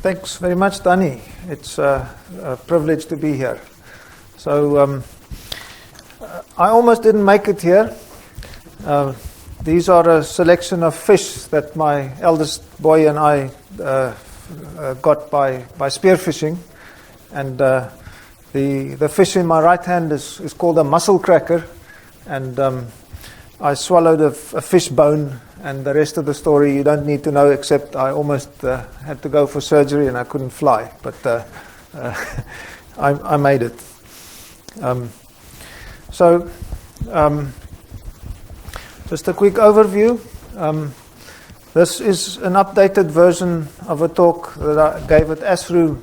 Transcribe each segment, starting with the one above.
Thanks very much, Danny. It's a privilege to be here. So I almost didn't make it here. These are a selection of fish that my eldest boy and I got by spearfishing, and the fish in my right hand is called a mussel cracker, and I swallowed a fish bone, and the rest of the story you don't need to know, except I almost had to go for surgery and I couldn't fly, but I made it. Just a quick overview. This is an updated version of a talk that I gave at ASRU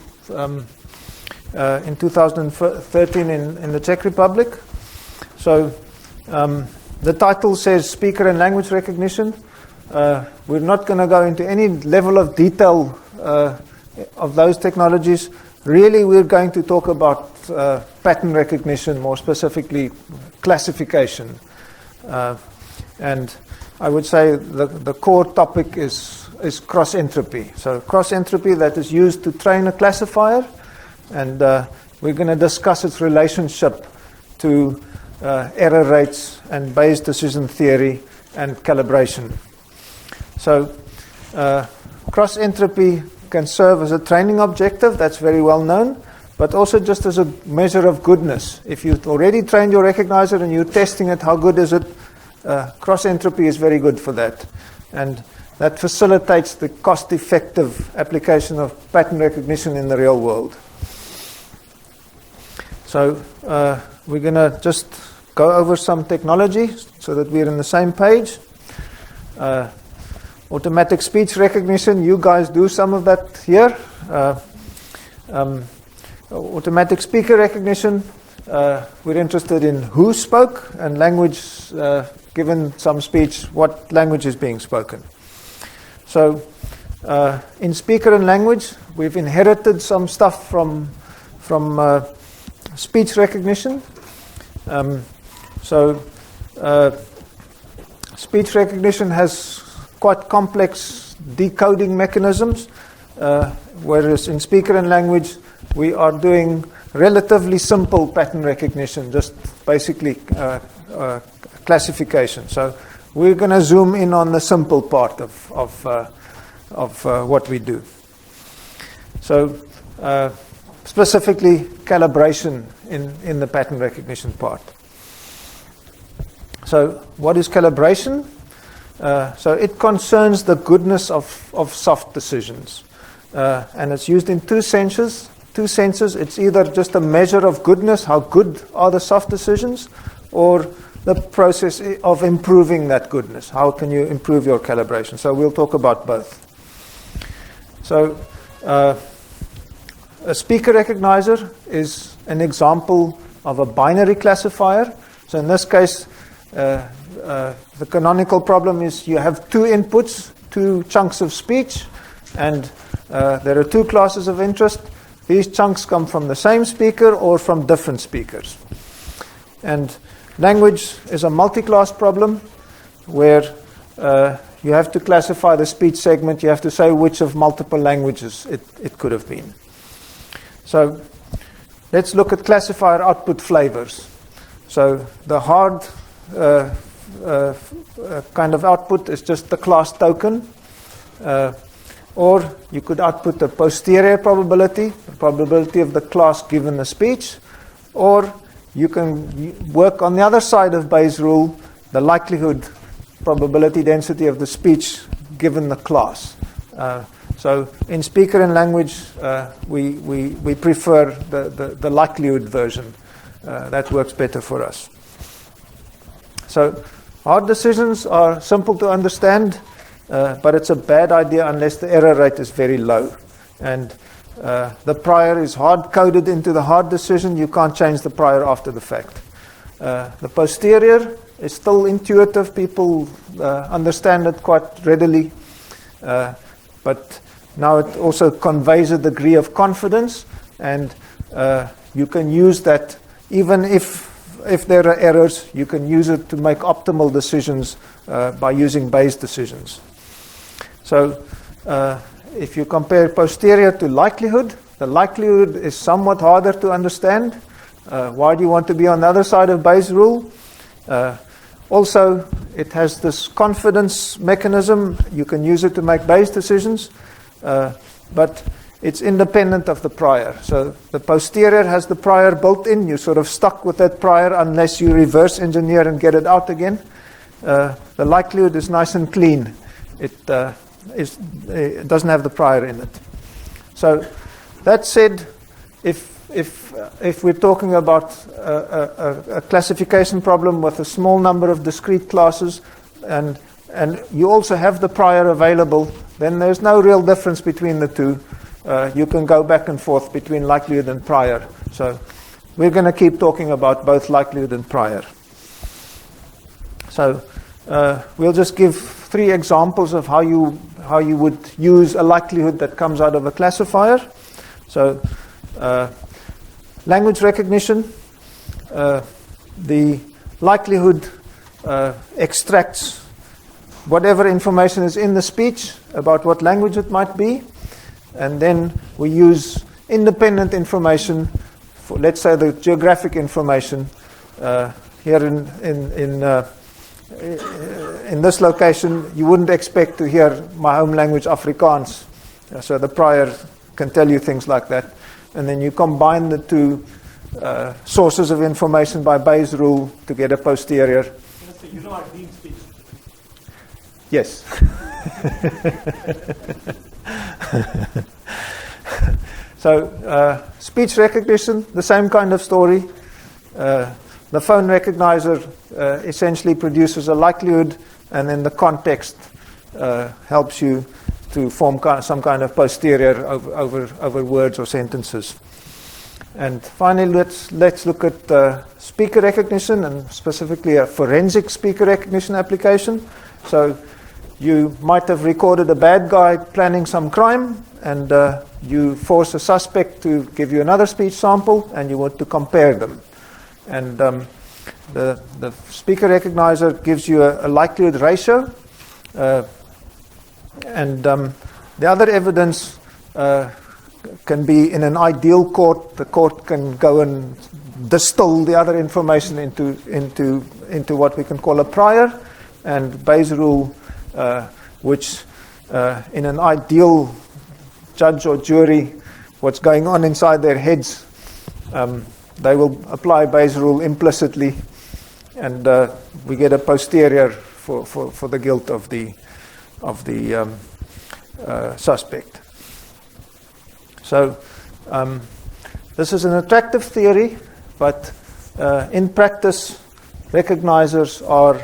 in 2013 in the Czech Republic. So the title says Speaker and Language Recognition. We're not going to go into any level of detail of those technologies. Really, we're going to talk about pattern recognition, more specifically classification. And I would say the core topic is cross-entropy. So cross-entropy that is used to train a classifier, and we're going to discuss its relationship to error rates and Bayes decision theory and calibration. So cross-entropy can serve as a training objective, that's very well known, but also just as a measure of goodness. If you've already trained your recognizer and you're testing it, how good is it? Cross-entropy is very good for that. And that facilitates the cost-effective application of pattern recognition in the real world. So we're going to just go over some technology so that we're on the same page. Automatic speech recognition, you guys do some of that here. Automatic speaker recognition, we're interested in who spoke, and language, given some speech, what language is being spoken. So in speaker and language, we've inherited some stuff from speech recognition. Speech recognition has quite complex decoding mechanisms, whereas in speaker and language, we are doing relatively simple pattern recognition, just basically classification. So we're going to zoom in on the simple part of what we do. So specifically calibration in the pattern recognition part. So what is calibration? So it concerns the goodness of soft decisions. And it's used in two senses. It's either just a measure of goodness, how good are the soft decisions, or the process of improving that goodness. How can you improve your calibration? So we'll talk about both. So a speaker recognizer is an example of a binary classifier. So in this case, the canonical problem is you have two inputs, two chunks of speech, and there are two classes of interest. These chunks come from the same speaker or from different speakers. And language is a multi-class problem where you have to classify the speech segment. You have to say which of multiple languages it could have been. So let's look at classifier output flavors. So the hard kind of output is just the class token. Or you could output a posterior probability, the probability of the class given the speech. Or you can work on the other side of Bayes' rule, the likelihood probability density of the speech given the class. So in speaker and language, we prefer the likelihood version. That works better for us. So hard decisions are simple to understand, but it's a bad idea unless the error rate is very low. And the prior is hard-coded into the hard decision. You can't change the prior after the fact. The posterior is still intuitive. People understand it quite readily. But now it also conveys a degree of confidence, and you can use that even if there are errors, you can use it to make optimal decisions by using Bayes decisions. So if you compare posterior to likelihood, the likelihood is somewhat harder to understand. Why do you want to be on the other side of Bayes' rule? Also, it has this confidence mechanism. You can use it to make Bayes decisions, but it's independent of the prior. So the posterior has the prior built in. You're sort of stuck with that prior unless you reverse engineer and get it out again. The likelihood is nice and clean. It doesn't have the prior in it. So that said, if we're talking about a classification problem with a small number of discrete classes, and you also have the prior available, then there's no real difference between the two. You can go back and forth between likelihood and prior. So we're going to keep talking about both likelihood and prior. So we'll just give 3 examples of how you would use a likelihood that comes out of a classifier. So language recognition, the likelihood extracts whatever information is in the speech about what language it might be, and then we use independent information for, let's say, the geographic information. Here in this location, you wouldn't expect to hear my home language Afrikaans. So the prior can tell you things like that. And then you combine the 2 sources of information by Bayes' rule to get a posterior. So you know our green speech? Yes. So speech recognition, the same kind of story. The phone recognizer essentially produces a likelihood, and then the context helps you to form some kind of posterior over words or sentences. And finally, let's look at speaker recognition, and specifically a forensic speaker recognition application. So you might have recorded a bad guy planning some crime, and you force a suspect to give you another speech sample, and you want to compare them. And the speaker recognizer gives you a likelihood ratio. And the other evidence can be in an ideal court. The court can go and distill the other information into what we can call a prior. And Bayes' rule, which in an ideal judge or jury, what's going on inside their heads, they will apply Bayes' rule implicitly, and we get a posterior for the guilt of the suspect. So this is an attractive theory, but in practice, recognizers are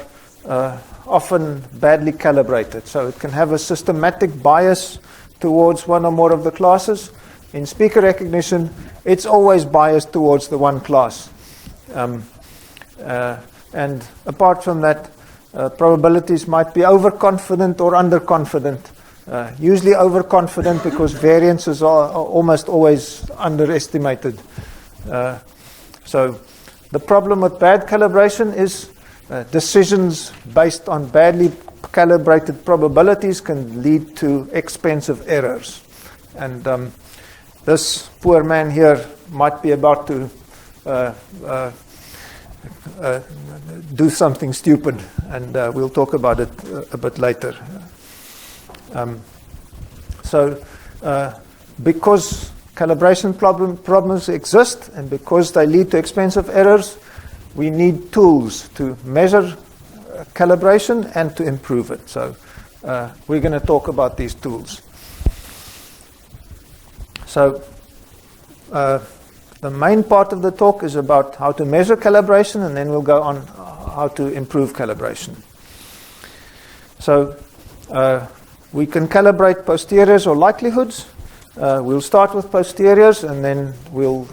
often badly calibrated. So it can have a systematic bias towards one or more of the classes. In speaker recognition, it's always biased towards the one class. And apart from that, probabilities might be overconfident or underconfident. Usually overconfident because variances are almost always underestimated. So the problem with bad calibration is decisions based on badly calibrated probabilities can lead to expensive errors. And this poor man here might be about to do something stupid, and we'll talk about it a bit later. So because calibration problems exist, and because they lead to expensive errors, we need tools to measure calibration and to improve it. So we're going to talk about these tools. So the main part of the talk is about how to measure calibration, and then we'll go on how to improve calibration. So we can calibrate posteriors or likelihoods. We'll start with posteriors, and then we'll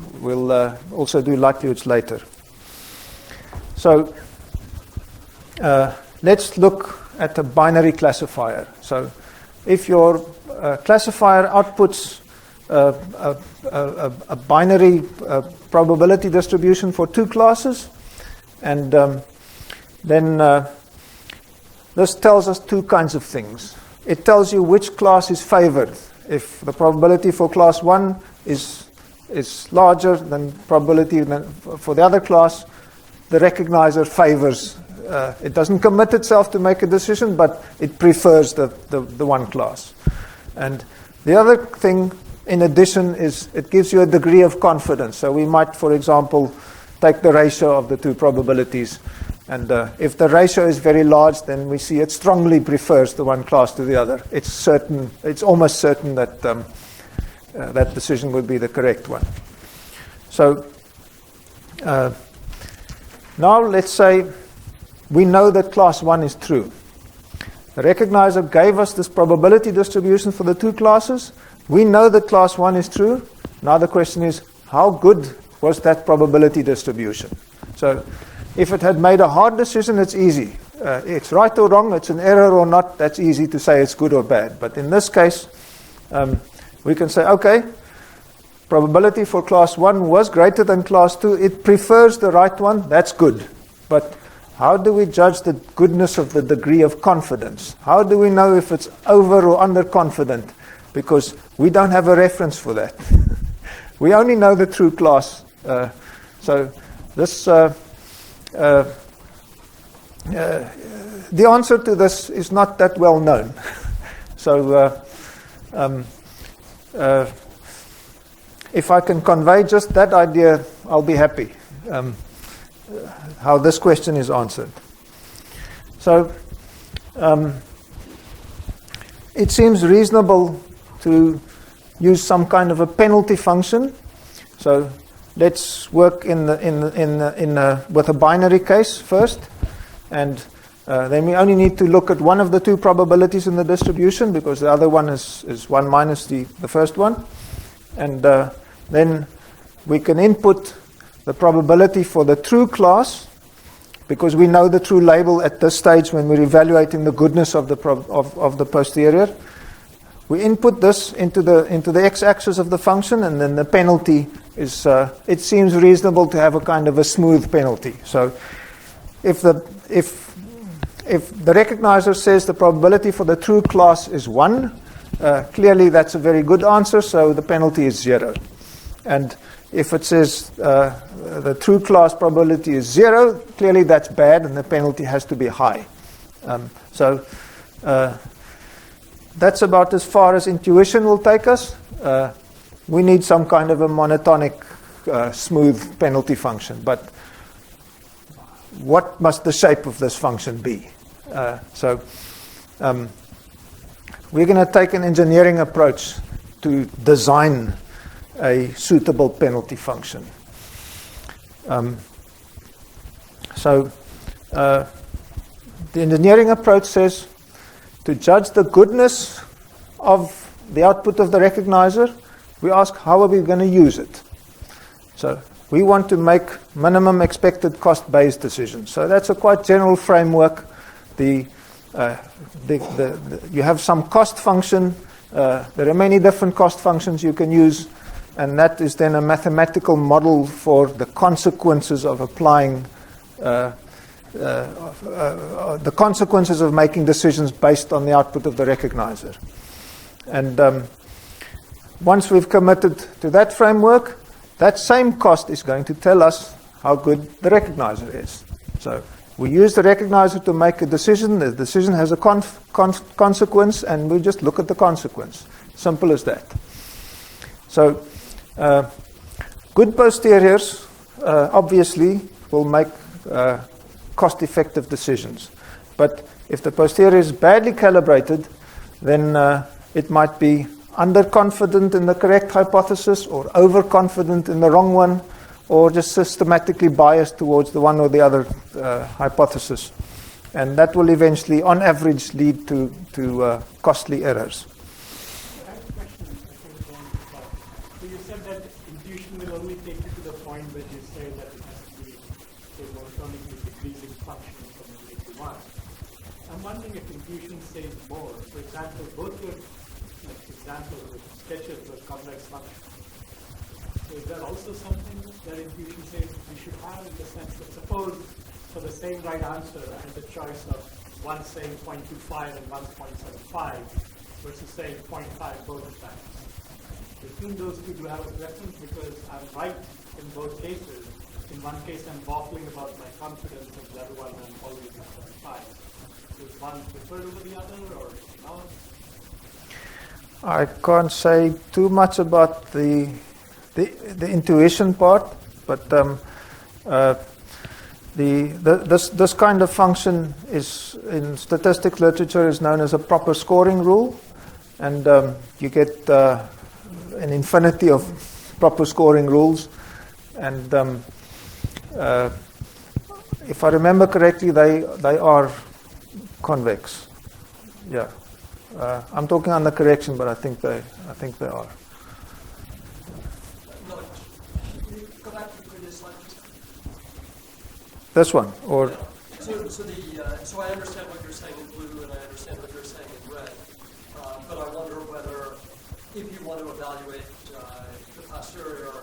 also do likelihoods later. So let's look at a binary classifier. So if your classifier outputs a binary probability distribution for 2 classes, and then this tells us 2 kinds of things. It tells you which class is favored. if the probability for class 1 is larger than probability for the other class, the recognizer favors. It doesn't commit itself to make a decision, but it prefers the one class. And the other thing, in addition, is it gives you a degree of confidence. So we might, for example, take the ratio of the two probabilities. And if the ratio is very large, then we see it strongly prefers the one class to the other. It's certain. It's almost certain that that decision would be the correct one. So now let's say we know that class 1 is true. The recognizer gave us this probability distribution for the two classes. We know that class 1 is true. Now the question is, how good was that probability distribution? So if it had made a hard decision, it's easy. It's right or wrong, it's an error or not, that's easy to say it's good or bad. But in this case, we can say, okay, probability for class 1 was greater than class 2. It prefers the right one, that's good. But how do we judge the goodness of the degree of confidence? How do we know if it's over or under confident? Because we don't have a reference for that. We only know the true class. So this, the answer to this is not that well known. So if I can convey just that idea, I'll be happy. How this question is answered. So it seems reasonable to use some kind of a penalty function. So let's work with a binary case first, and then we only need to look at one of the two probabilities in the distribution, because the other one is 1 minus the first one, and then we can input the probability for the true class, because we know the true label at this stage when we're evaluating the goodness of the posterior. We input this into the x-axis of the function, and then the penalty is, it seems reasonable to have a kind of a smooth penalty. So if the recognizer says the probability for the true class is 1, clearly that's a very good answer, so the penalty is 0. And if it says the true class probability is 0, clearly that's bad, and the penalty has to be high. So that's about as far as intuition will take us. We need some kind of a monotonic, smooth penalty function. But what must the shape of this function be? So we're going to take an engineering approach to design a suitable penalty function. So the engineering approach says to judge the goodness of the output of the recognizer, we ask how are we going to use it. So we want to make minimum expected cost-based decisions. So that's a quite general framework. You have some cost function. There are many different cost functions you can use, and that is then a mathematical model for the consequences of applying, the consequences of making decisions based on the output of the recognizer. And once we've committed to that framework, that same cost is going to tell us how good the recognizer is. So we use the recognizer to make a decision. The decision has a consequence, and we just look at the consequence. Simple as that. So good posteriors obviously will make cost-effective decisions. But if the posterior is badly calibrated, then it might be underconfident in the correct hypothesis, or overconfident in the wrong one, or just systematically biased towards the one or the other hypothesis. And that will eventually, on average, lead to costly errors. I have a question. So you said that intuition will only take you to the point where you say that it has to be a monotonically decreasing function from 0 to 1. I'm wondering if intuition says more. For example, both your examples with sketches were complex functions. So is there also something that intuition says we should have, in the sense that suppose for the same right answer I had the choice of one saying 0.25 and 1.75, versus saying 0.5 both times. Between those two, do you have a preference? Because I'm right in both cases. In one case, I'm waffling about my confidence, and the other one, I'm always at 0.5. Is one preferred over the other, or not? I can't say too much about the intuition part, but this kind of function is in statistics literature is known as a proper scoring rule, and you get an infinity of proper scoring rules, and if I remember correctly, they are convex. Yeah. I'm talking under correction, but I think they are. No, go back to the previous slide. This one, or So I understand what you're saying in blue, and I understand what you're saying in red. But I wonder whether, if you want to evaluate the posterior,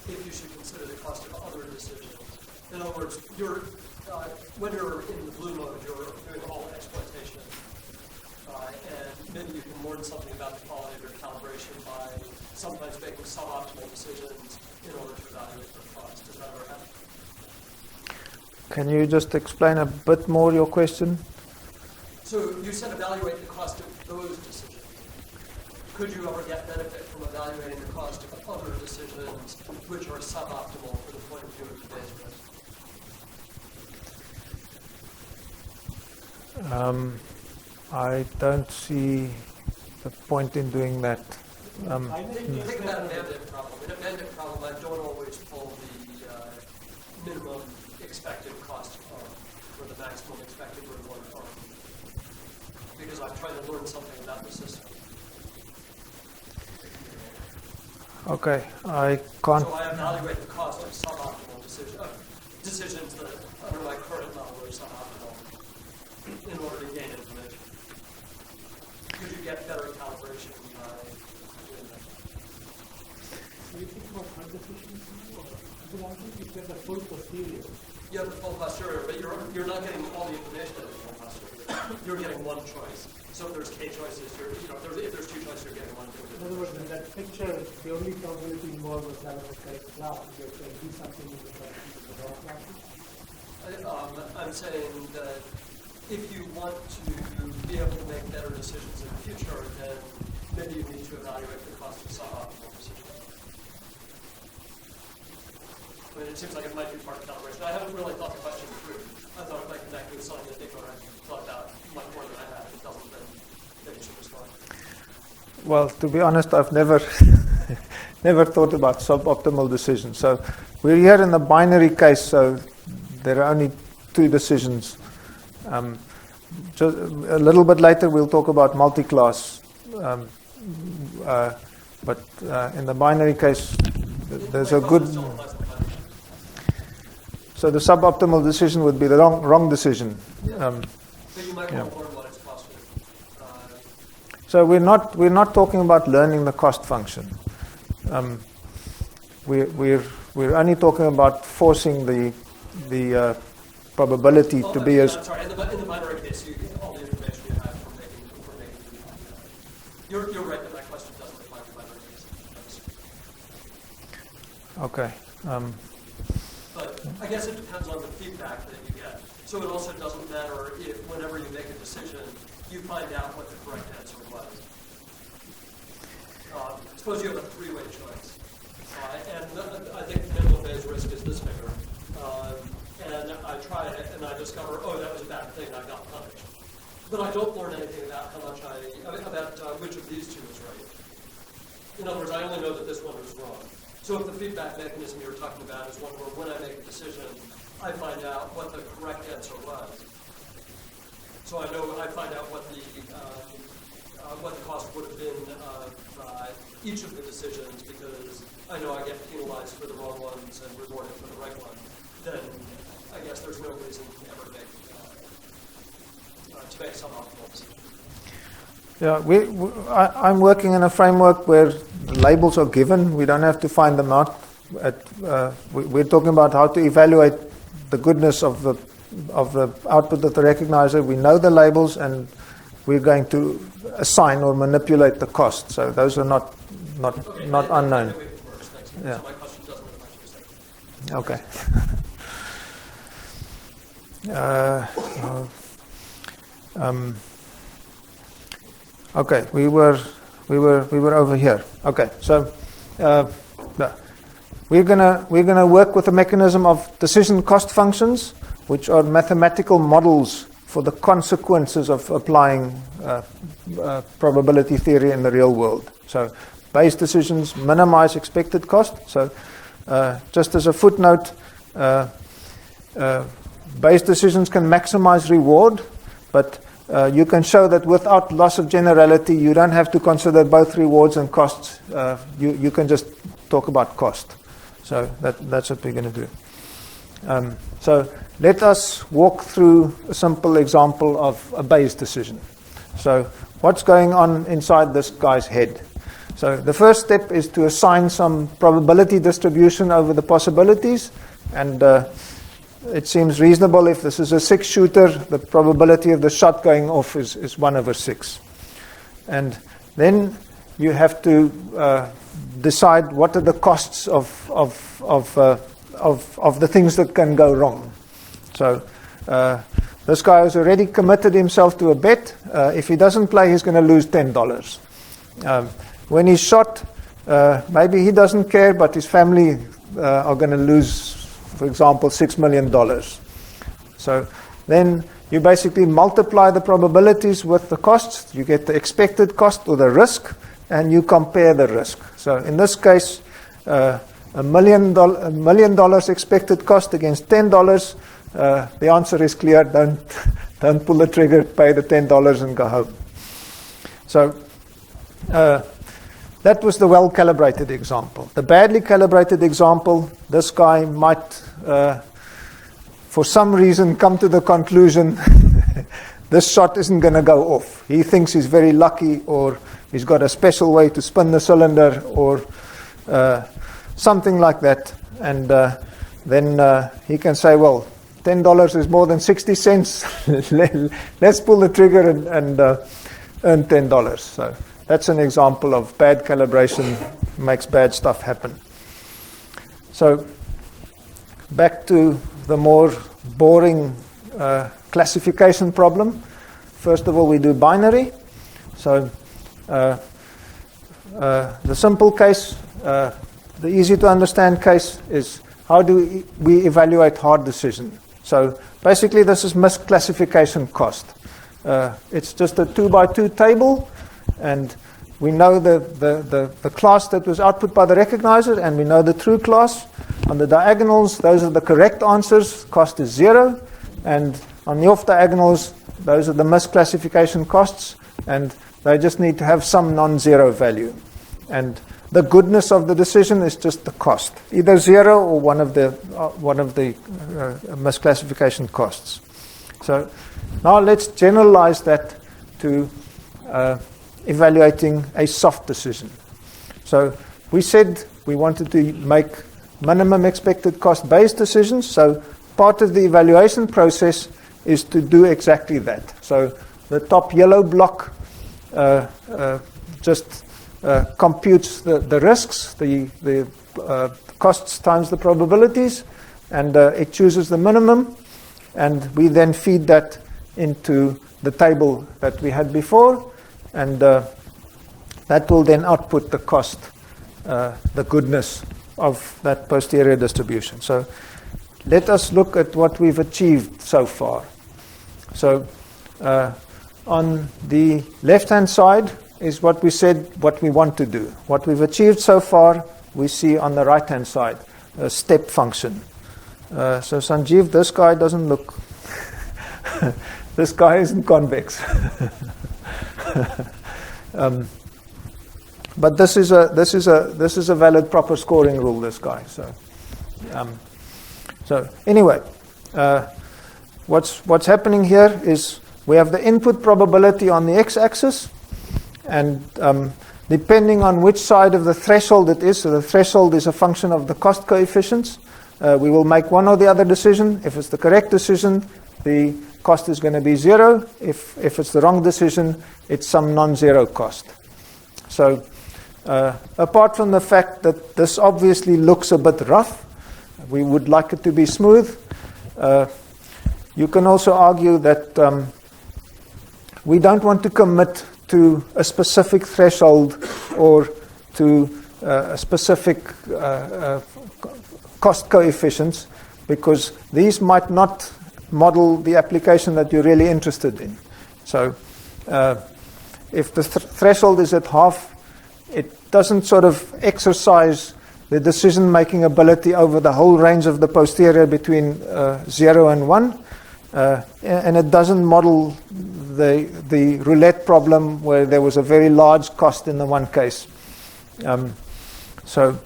if you should consider the cost of other decisions. In other words, when you're in the blue mode, you're doing all exploitation. And maybe you can learn something about the quality of your calibration by sometimes making suboptimal decisions in order to evaluate the cost. Does that ever happen? can you just explain a bit more your question? So you said evaluate the cost of those decisions. Could you ever get benefit from evaluating the cost of other decisions which are suboptimal from the point of view of today's risk? I don't see the point in doing that. Think about a bandit problem. In a bandit problem, I don't always pull the minimum expected cost or the maximum expected reward arm because I'm trying to learn something about the system. Okay, I can't. So I evaluate the cost of suboptimal decisions that under my current model are suboptimal in order to gain information. Could you get better calibration by doing that? So you think about hard decisions, because I think you get the full posterior. You have the full posterior, but you're not getting all the information in the full posterior. You're getting one choice. So if there's k choices, if there's two choices, you're getting one. In other words, in that picture, the only probability involved was that of the correct class. You're saying do something with the wrong classes? I'm saying that if you want to be able to make better decisions in the future, then maybe you need to evaluate the cost of suboptimal decisions. I mean, it seems like it might be part of calibration. I haven't really thought the question through. I thought it might connect with something that Niko had thought about much more than I have. It doesn't, then maybe you should respond. Well, to be honest, I've never never thought about suboptimal decisions. So we're here in the binary case, so there are only two decisions. Just a little bit later, we'll talk about multiclass. But in the binary case, there's a good. So the suboptimal decision would be the wrong decision. So you might want to learn what its cost is. So we're not talking about learning the cost function. We're only talking about forcing the probability to be as. I'm sorry. In the binary case, you get all the information you have from making. You're right that that question doesn't apply to binary case. Okay. But I guess it depends on the feedback that you get. So it also doesn't matter if whenever you make a decision, you find out what the correct answer was. Suppose you have a three-way choice. And I think the minimum phase risk is this figure. And I try it and I discover, oh, that was a bad thing, I got punished. But I don't learn anything about how much about which of these two is right. In other words, I only know that this one was wrong. So if the feedback mechanism you're talking about is one where when I make a decision, I find out what the correct answer was. So I find out what the cost would have been of each of the decisions because I know I get penalized for the wrong ones and rewarded for the right one. Then I guess there's no reason to ever make some optimal decisions. Yeah, I'm working in a framework where labels are given. We don't have to find them out. We're talking about how to evaluate the goodness of the output of the recognizer. We know the labels, and we're going to assign or manipulate the cost. So those are not Okay, not I unknown. know it works, thanks. Yeah. So my question doesn't really match your statement. Okay. Okay, we were over here. Okay, so we're gonna work with a mechanism of decision cost functions, which are mathematical models for the consequences of applying probability theory in the real world. So Bayes decisions minimize expected cost. So just as a footnote, Bayes decisions can maximize reward, but you can show that without loss of generality, you don't have to consider both rewards and costs. You can just talk about cost. So that's what we're going to do. So let us walk through a simple example of a Bayes decision. So what's going on inside this guy's head? So the first step is to assign some probability distribution over the possibilities, and it seems reasonable if this is a 6-shooter, the probability of the shot going off is 1/6. And then you have to decide what are the costs of the things that can go wrong. So this guy has already committed himself to a bet. If he doesn't play, he's going to lose $10. When he's shot, maybe he doesn't care, but his family are going to lose, for example, $6 million. So then you basically multiply the probabilities with the costs. You get the expected cost or the risk, and you compare the risk. So in this case, $1 million expected cost against $10. The answer is clear. Don't pull the trigger, pay the $10 and go home. So that was the well-calibrated example. The badly calibrated example, this guy might, for some reason, come to the conclusion this shot isn't going to go off. He thinks he's very lucky, or he's got a special way to spin the cylinder, or something like that. And then he can say, well, $10 is more than 60 cents. Let's pull the trigger and earn $10. So that's an example of bad calibration makes bad stuff happen. So back to the more boring classification problem. First of all, we do binary. So the simple case, the easy to understand case is how do we evaluate hard decision. So basically this is misclassification cost. It's just a 2x2 table, and we know the class that was output by the recognizer, and we know the true class. On the diagonals, those are the correct answers, cost is 0. And on the off diagonals, those are the misclassification costs, and they just need to have some non-zero value. And the goodness of the decision is just the cost, either 0 or one of the misclassification costs. So now let's generalize that to evaluating a soft decision. So we said we wanted to make minimum expected cost based decisions. So part of the evaluation process is to do exactly that. So the top yellow block just computes the risks, the costs times the probabilities, and it chooses the minimum, and we then feed that into the table that we had before, and that will then output the cost, the goodness of that posterior distribution. So let us look at what we've achieved so far. So on the left-hand side is what we said, what we want to do. What we've achieved so far, we see on the right-hand side, a step function. So Sanjeev, this guy doesn't look, this guy isn't convex. But this is a valid proper scoring rule, this guy. So anyway, what's happening here is we have the input probability on the x-axis, and depending on which side of the threshold it is, so the threshold is a function of the cost coefficients, we will make one or the other decision. If it's the correct decision, the cost is going to be 0. If it's the wrong decision, it's some non-zero cost. So apart from the fact that this obviously looks a bit rough, we would like it to be smooth, you can also argue that we don't want to commit to a specific threshold or to a specific cost coefficients, because these might not model the application that you're really interested in. So if the threshold is at half, it doesn't sort of exercise the decision-making ability over the whole range of the posterior between 0 and 1, and it doesn't model the roulette problem where there was a very large cost in the one case. So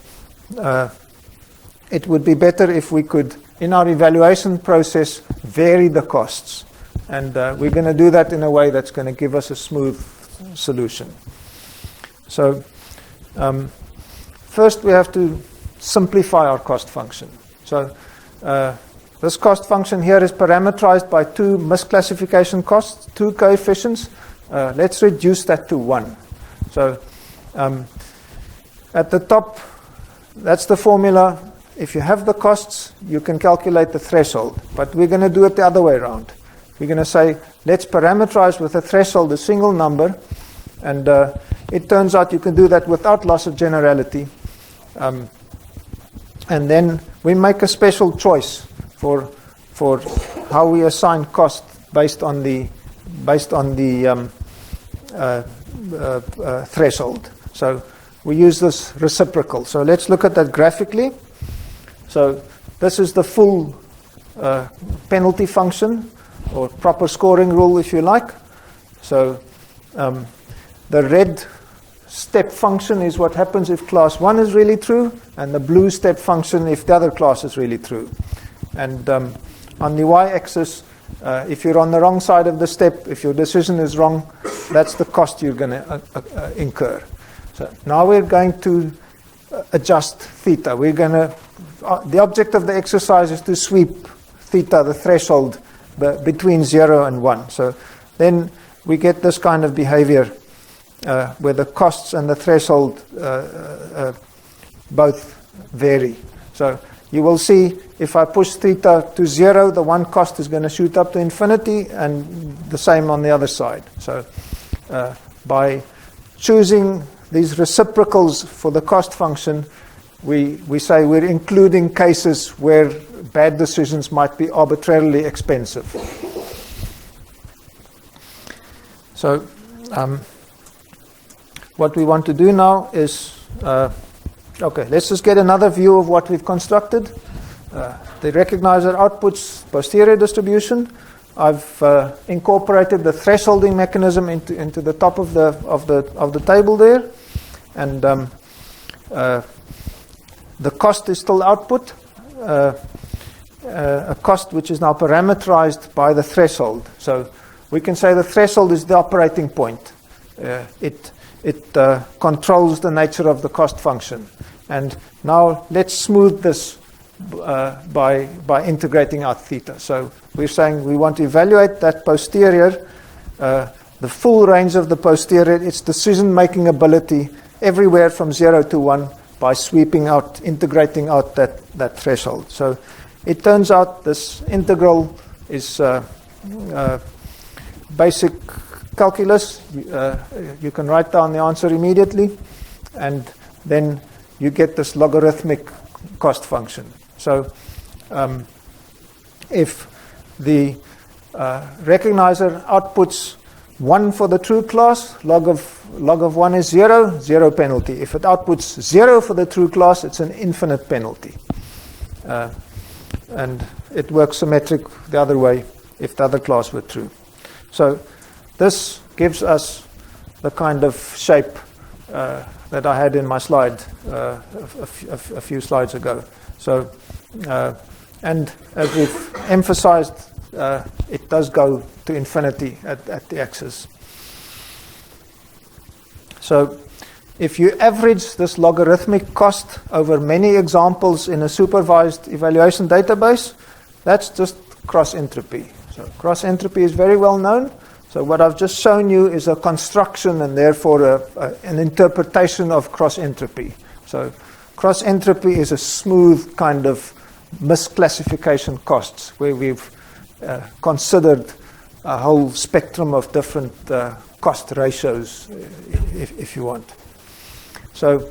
it would be better if we could, in our evaluation process, vary the costs. And we're going to do that in a way that's going to give us a smooth solution. So first we have to simplify our cost function. So this cost function here is parameterized by 2 misclassification costs, 2 coefficients. Let's reduce that to 1. So at the top, that's the formula. If you have the costs, you can calculate the threshold. But we're going to do it the other way around. We're going to say, let's parameterize with a threshold a single number. And it turns out you can do that without loss of generality. And then we make a special choice for how we assign cost based on the threshold. So we use this reciprocal. So let's look at that graphically. So this is the full penalty function, or proper scoring rule, if you like. So the red step function is what happens if class 1 is really true, and the blue step function if the other class is really true. And on the y-axis, if you're on the wrong side of the step, if your decision is wrong, that's the cost you're going to incur. So now we're going to adjust theta. We're going to, the object of the exercise is to sweep theta, the threshold, between 0 and 1. So then we get this kind of behavior where the costs and the threshold both vary. So you will see if I push theta to 0, the one cost is going to shoot up to infinity, and the same on the other side. So by choosing these reciprocals for the cost function, we say we're including cases where bad decisions might be arbitrarily expensive. So what we want to do now is, okay, let's just get another view of what we've constructed. The recognizer outputs posterior distribution. I've incorporated the thresholding mechanism into the top of the table there, and the cost is still output, a cost which is now parameterized by the threshold. So we can say the threshold is the operating point. It controls the nature of the cost function. And now let's smooth this by integrating out theta. So we're saying we want to evaluate that posterior, the full range of the posterior, its decision-making ability everywhere from 0 to 1 by sweeping out, integrating out that threshold. So it turns out this integral is basic calculus. You can write down the answer immediately, and then you get this logarithmic cost function. So if the recognizer outputs 1 for the true class, log of 1 is 0, 0 penalty. If it outputs 0 for the true class, it's an infinite penalty. And it works symmetric the other way if the other class were true. So this gives us the kind of shape that I had in my slide a few slides ago. So, and as we've emphasized, it does go to infinity at the axis. So if you average this logarithmic cost over many examples in a supervised evaluation database, that's just cross-entropy. So cross-entropy is very well known. So what I've just shown you is a construction and therefore an interpretation of cross-entropy. So cross-entropy is a smooth kind of misclassification costs where we've considered a whole spectrum of different cost ratios, if you want. So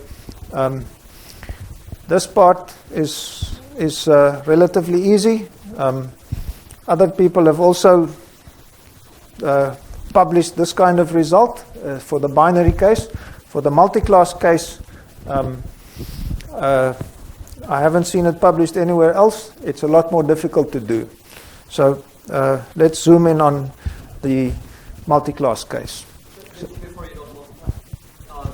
this part is relatively easy. Other people have also published this kind of result for the binary case. For the multiclass case, I haven't seen it published anywhere else. It's a lot more difficult to do. So let's zoom in on the multiclass case. Before you go to multiply,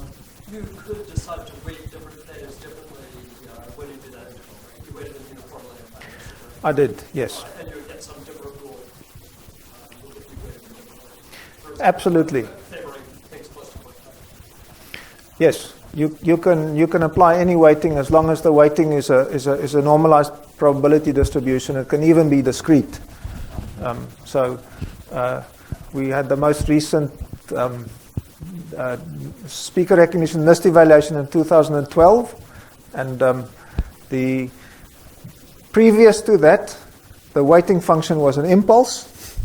you could decide to weight different things differently when you do that integral, right? You weighted them uniformly. I did, yes. And you would get some different rule if you weighted them differently. Absolutely. Favoring things close to 0.5. Yes, you can apply any weighting as long as the weighting is a normalized probability distribution. It can even be discrete. So we had the most recent speaker recognition NIST evaluation in 2012, and the previous to that, the weighting function was an impulse.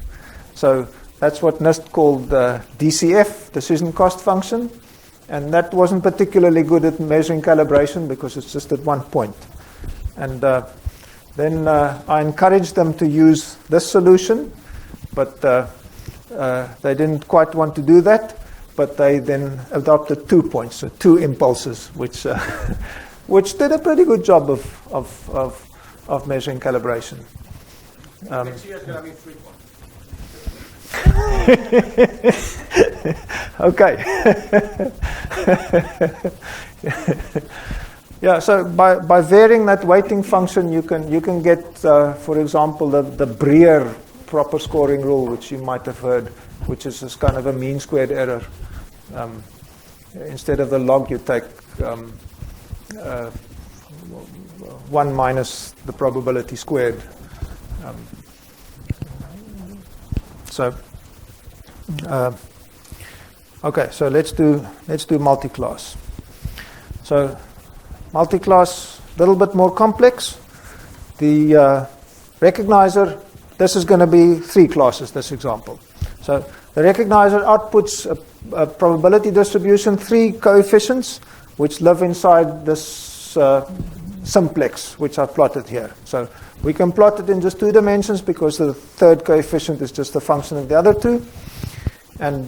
So that's what NIST called DCF, decision cost function. And that wasn't particularly good at measuring calibration because it's just at one point. And then I encouraged them to use this solution, but they didn't quite want to do that. But they then adopted 2 points, so 2 impulses, which which did a pretty good job of measuring calibration. Next year is going to be 3 points. Okay. Yeah. So by varying that weighting function, you can get, for example, the Breer proper scoring rule, which you might have heard, which is this kind of a mean squared error. Instead of the log, you take 1 minus the probability squared. Okay, so let's do multiclass. So multiclass, a little bit more complex. The recognizer, this is going to be 3 classes, this example. So the recognizer outputs a probability distribution, 3 coefficients, which live inside this simplex, which I've plotted here. So we can plot it in just 2 dimensions because the 3rd coefficient is just a function of the other 2. And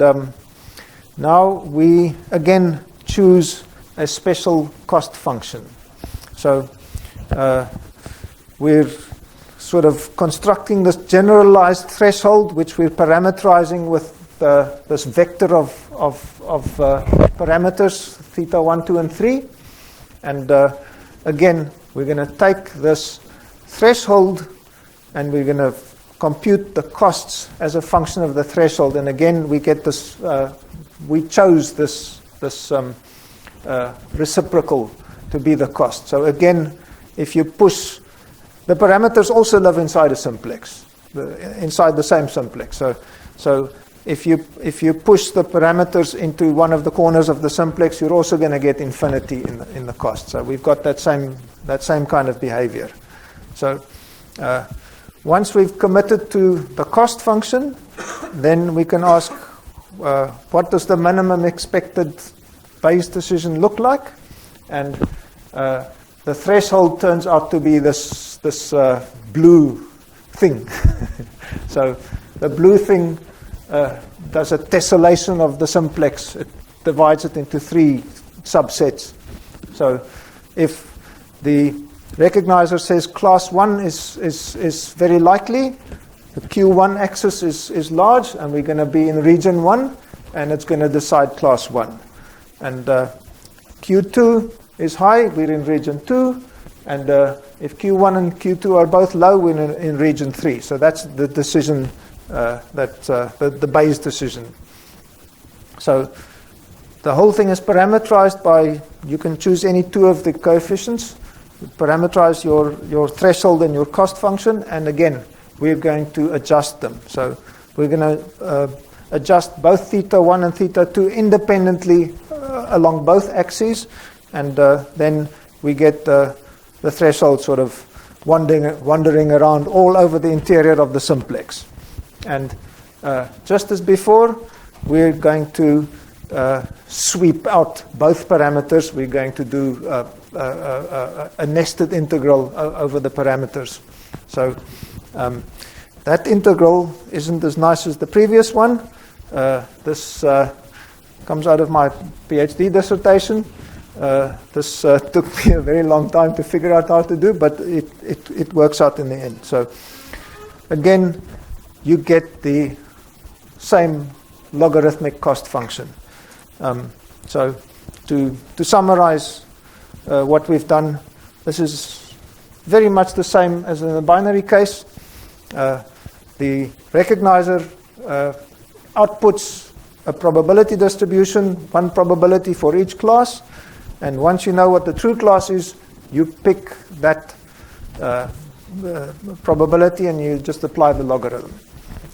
now we again choose a special cost function. So we're sort of constructing this generalized threshold, which we're parameterizing with this vector of parameters, theta 1, 2, and 3. And again, we're going to take this threshold and we're going to compute the costs as a function of the threshold. And again, we get this, we chose this reciprocal to be the cost. So again, if you push, the parameters also live inside a simplex, inside the same simplex. So if you push the parameters into one of the corners of the simplex, you're also going to get infinity in the cost. So we've got that same kind of behavior. So once we've committed to the cost function, then we can ask what does the minimum expected Bayes decision look like? And the threshold turns out to be this blue thing. So the blue thing does a tessellation of the simplex. It divides it into 3 subsets. So if the recognizer says class 1 is very likely, the Q1 axis is large, and we're going to be in region 1, and it's going to decide class 1. And Q2 is high, we're in region 2, and if Q1 and Q2 are both low, we're in region 3. So that's the decision, the Bayes decision. So the whole thing is parameterized by, you can choose any 2 of the coefficients, parameterize your threshold and your cost function, and again, we're going to adjust them. So we're going to adjust both theta 1 and theta 2 independently along both axes, and then we get the threshold sort of wandering around all over the interior of the simplex. And just as before, we're going to sweep out both parameters. We're going to do a nested integral over the parameters. So that integral isn't as nice as the previous one. This comes out of my PhD dissertation. This took me a very long time to figure out how to do, but it works out in the end. So again, you get the same logarithmic cost function. So to summarize what we've done, this is very much the same as in the binary case. The recognizer outputs a probability distribution, one probability for each class, and once you know what the true class is, you pick that probability and you just apply the logarithm.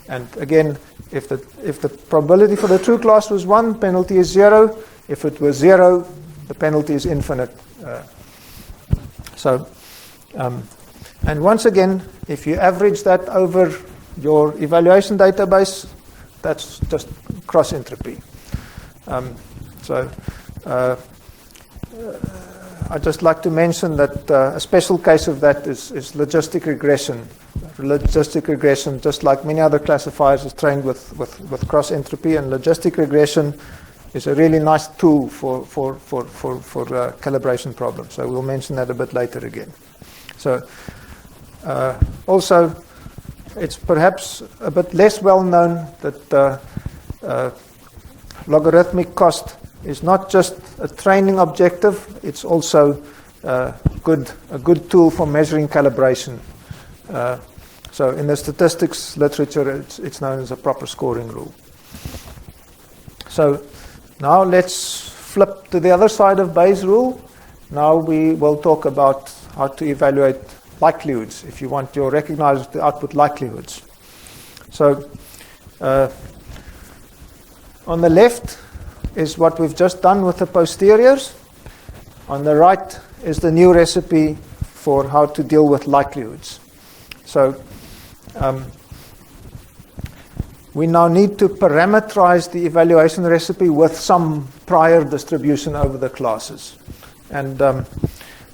And again, if the probability for the true class was 1, penalty is 0. If it was 0, the penalty is infinite. And once again, if you average that over your evaluation database, that's just cross-entropy. I'd just like to mention that a special case of that is logistic regression. Logistic regression, just like many other classifiers, is trained with cross-entropy, and logistic regression is a really nice tool for calibration problems. So we'll mention that a bit later again. So also, it's perhaps a bit less well known that logarithmic cost is not just a training objective, it's also a good tool for measuring calibration. So in the statistics literature, it's known as a proper scoring rule. So now let's flip to the other side of Bayes' rule. Now we will talk about how to evaluate likelihoods, if you want your recognizers to output likelihoods. So on the left is what we've just done with the posteriors. On the right is the new recipe for how to deal with likelihoods. So we now need to parameterize the evaluation recipe with some prior distribution over the classes. And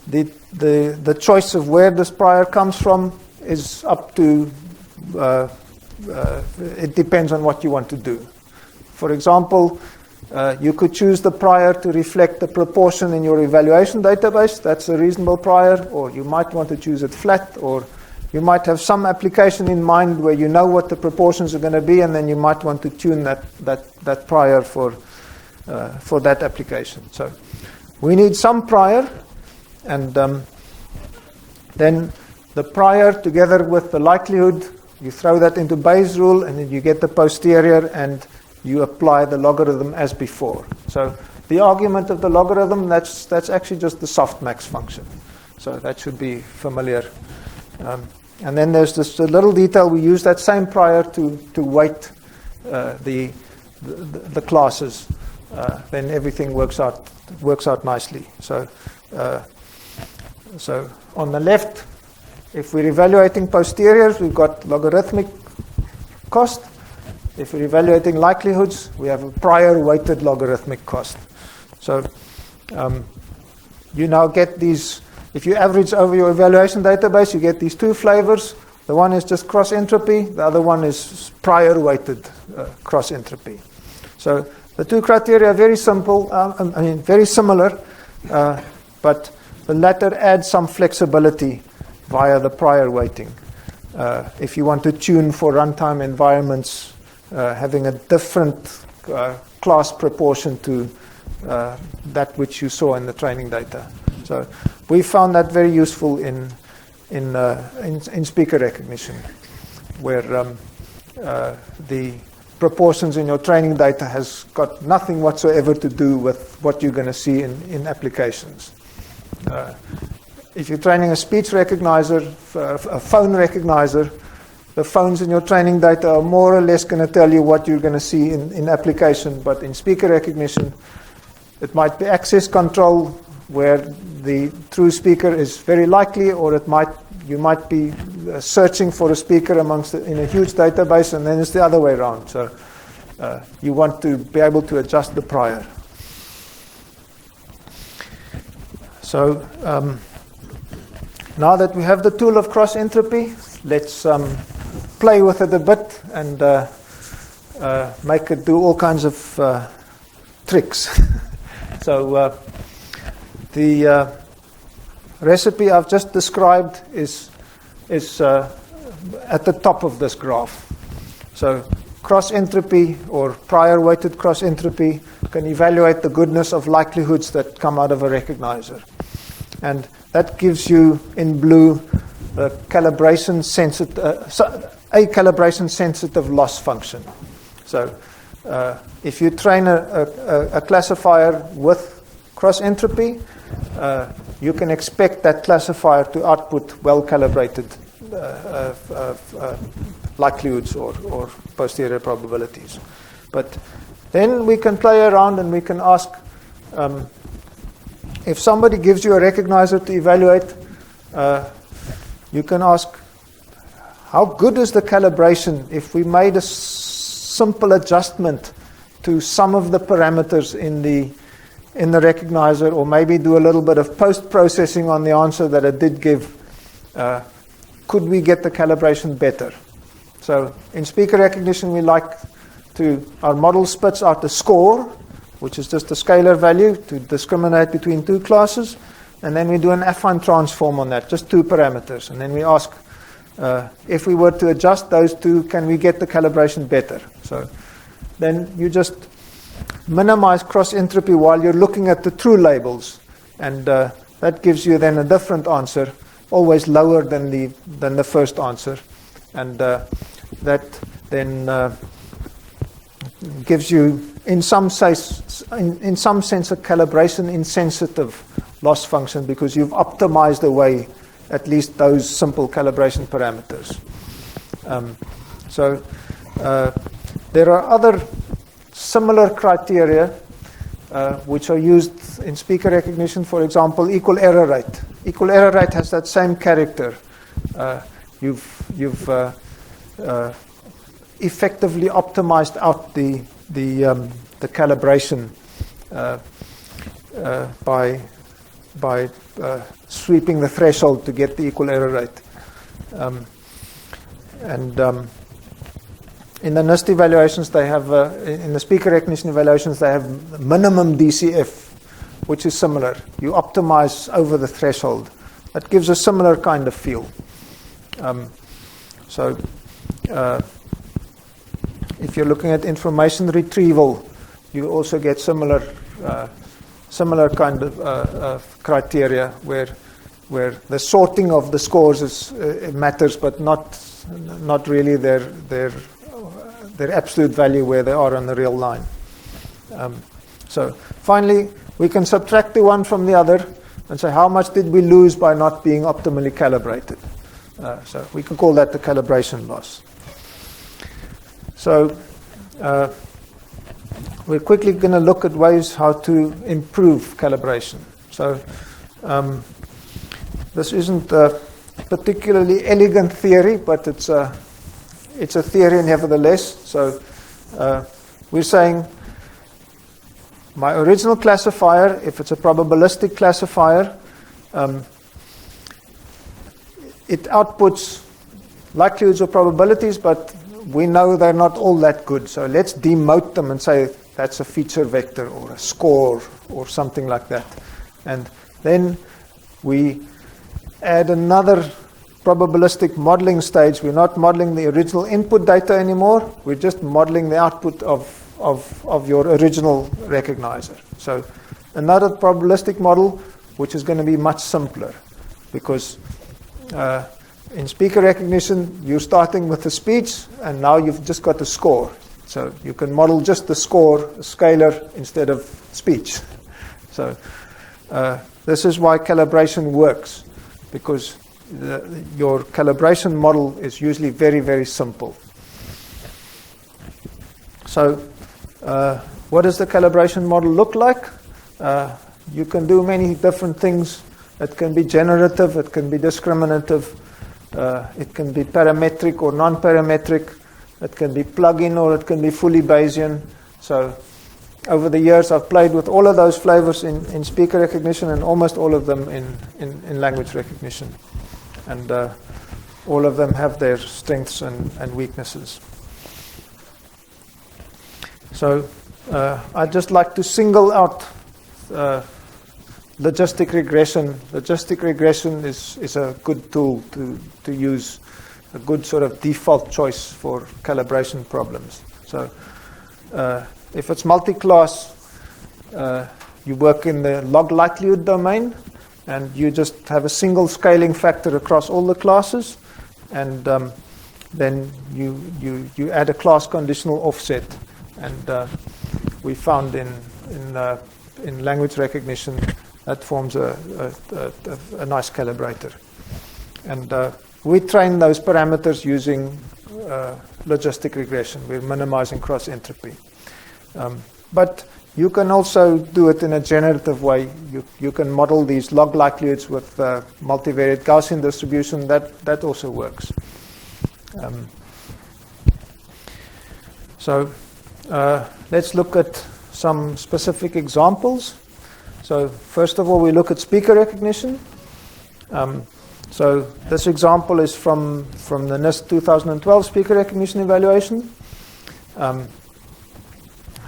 the choice of where this prior comes from is up to, it depends on what you want to do. For example, you could choose the prior to reflect the proportion in your evaluation database. That's a reasonable prior. Or you might want to choose it flat, or you might have some application in mind where you know what the proportions are going to be, and then you might want to tune that prior for that application. So we need some prior, and then the prior together with the likelihood, you throw that into Bayes' rule, and then you get the posterior, and you apply the logarithm as before. So the argument of the logarithm, that's actually just the softmax function. So that should be familiar. And then there's this little detail. We use that same prior to weight the classes. Then everything works out nicely. So on the left, if we're evaluating posteriors, we've got logarithmic cost. If we're evaluating likelihoods, we have a prior weighted logarithmic cost. So you now get these. If you average over your evaluation database, you get these two flavors. The one is just cross-entropy. The other one is prior weighted cross-entropy. So the two criteria are very simple. Very similar, but the latter adds some flexibility via the prior weighting. If you want to tune for runtime environments, having a different class proportion to that which you saw in the training data. So we found that very useful in speaker recognition, where the proportions in your training data has got nothing whatsoever to do with what you're going to see in applications. If you're training a speech recognizer, a phone recognizer, the phones in your training data are more or less going to tell you what you're going to see in application, but in speaker recognition, it might be access control where the true speaker is very likely, or you might be searching for a speaker in a huge database, and then it's the other way around. So you want to be able to adjust the prior. So now that we have the tool of cross-entropy, let's play with it a bit and make it do all kinds of tricks. So the recipe I've just described is at the top of this graph. So cross-entropy or prior weighted cross-entropy can evaluate the goodness of likelihoods that come out of a recognizer. And that gives you in blue the calibration sensitive, a calibration sensitive loss function. So if you train a classifier with cross-entropy, you can expect that classifier to output well-calibrated likelihoods or posterior probabilities. But then we can play around and we can ask, if somebody gives you a recognizer to evaluate, you can ask, how good is the calibration if we made a simple adjustment to some of the parameters in the recognizer, or maybe do a little bit of post-processing on the answer that it did give? Could we get the calibration better? So in speaker recognition, our model spits out a score, which is just a scalar value to discriminate between two classes, and then we do an affine transform on that, just two parameters, and then we ask, if we were to adjust those two, can we get the calibration better? So then you just minimize cross-entropy while you're looking at the true labels, and that gives you then a different answer, always lower than the first answer, and that then gives you, in some sense, a calibration insensitive loss function, because you've optimized away at least those simple calibration parameters. So there are other similar criteria which are used in speaker recognition. For example, equal error rate. Equal error rate has that same character. You've effectively optimized out the calibration by sweeping the threshold to get the equal error rate. In the NIST evaluations, they have, in the speaker recognition evaluations, they have minimum DCF, which is similar. You optimize over the threshold. That gives a similar kind of feel. If you're looking at information retrieval, you also get similar kind of criteria where the sorting of the scores it matters, but not really their absolute value where they are on the real line. So finally, we can subtract the one from the other and say how much did we lose by not being optimally calibrated. So we can call that the calibration loss. So we're quickly going to look at ways how to improve calibration. So this isn't a particularly elegant theory, but it's a theory nevertheless. So we're saying my original classifier, if it's a probabilistic classifier, it outputs likelihoods or probabilities, but we know they're not all that good. So let's demote them and say that's a feature vector or a score or something like that. And then we add another probabilistic modeling stage. We're not modeling the original input data anymore. We're just modeling the output of your original recognizer. So another probabilistic model, which is going to be much simpler, because in speaker recognition, you're starting with the speech, and now you've just got the score. So you can model just the score, scalar, instead of speech. So this is why calibration works, because your calibration model is usually very, very simple. So what does the calibration model look like? You can do many different things. It can be generative, it can be discriminative, it can be parametric or non-parametric, it can be plug-in or it can be fully Bayesian. So over the years I've played with all of those flavors in speaker recognition and almost all of them in language recognition. And all of them have their strengths and weaknesses. So I'd just like to single out logistic regression. Logistic regression is a good tool to use, a good sort of default choice for calibration problems. So if it's multi-class, you work in the log likelihood domain, and you just have a single scaling factor across all the classes, and then you add a class conditional offset. And we found in language recognition that forms a nice calibrator. And we train those parameters using logistic regression. We're minimizing cross-entropy. But you can also do it in a generative way. You can model these log likelihoods with multivariate Gaussian distribution. That also works. So let's look at some specific examples. So first of all, we look at speaker recognition. So this example is from the NIST 2012 speaker recognition evaluation.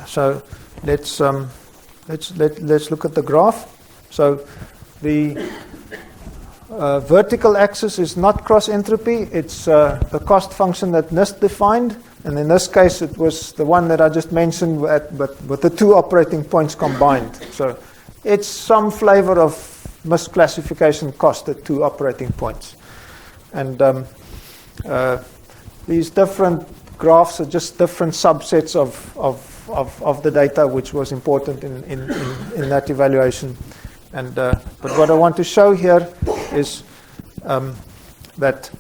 So let's look at the graph. So the vertical axis is not cross-entropy. It's the cost function that NIST defined. And in this case, it was the one that I just mentioned, but with the two operating points combined. So it's some flavor of misclassification cost at two operating points. And these different graphs are just different subsets of the data, which was important in that evaluation. And but what I want to show here is that